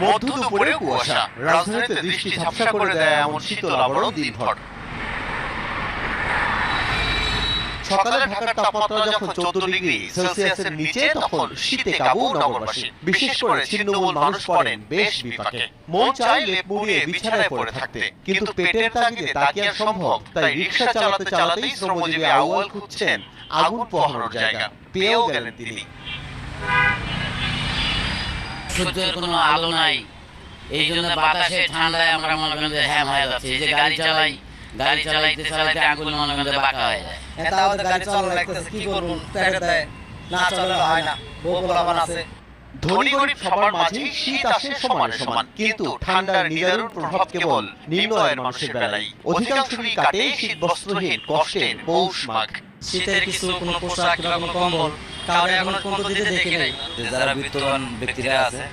মধ্য দুপুরে কুয়াশা, রাজধানীতে দৃষ্টি ঝাপসা করে দেয় এমন শীতল আবরণ দিনভর। সকালে ঢাকার তাপমাত্রা যখন 14 ডিগ্রি সেলসিয়াসের নিচে, তখন শীতে কাবু নগরবাসী। বিশেষ করে ছিন্নমূল মানুষ পড়েন বেশ বিপাকে। মন চায় লেপ মুড়িয়ে বিছানায় পড়ে থাকতে, কিন্তু পেটের তাগিদে তা কি আর সম্ভব? তাই রিকশা চালাতে চালাতেই শ্রমজীবী আউয়াল খুঁজছেন আগুন পোহানোর জায়গা। পেয়েও গেলেন তিনি। সূর্যের কোনো আলো নাই, এই জন্য বাতাসে ঠান্ডায় আমরা মনে করেন যে হ্যাম হয়ে যাচ্ছে। এই যে গাড়ি চালাইতে চালাইতে আগুন মনে করেন বাঁকা হয়ে যায়। তাও গাড়ি চালানো লাগতেছে, কি করবো, পেটে দেয়, না চালালে হয় না, বউ পোলাপান আছে। ধনী গরিব সবার মাঝে শীত আসে সমানে সমান, কিন্তু ঠান্ডার নিদারুণ প্রভাব কেবল নিম্ন আয়ের মানুষের বেলায়। অধিকাংশই কাটে শীত বস্ত্রহীন কষ্টের পৌষ মাঘ। শীতের কিছু কোনো পোশাক কিংবা কোনো কম্বল কাউকে এখনো পর্যন্ত দিতে দেখি নাই। যারা বিত্তবান ব্যক্তিরা আছে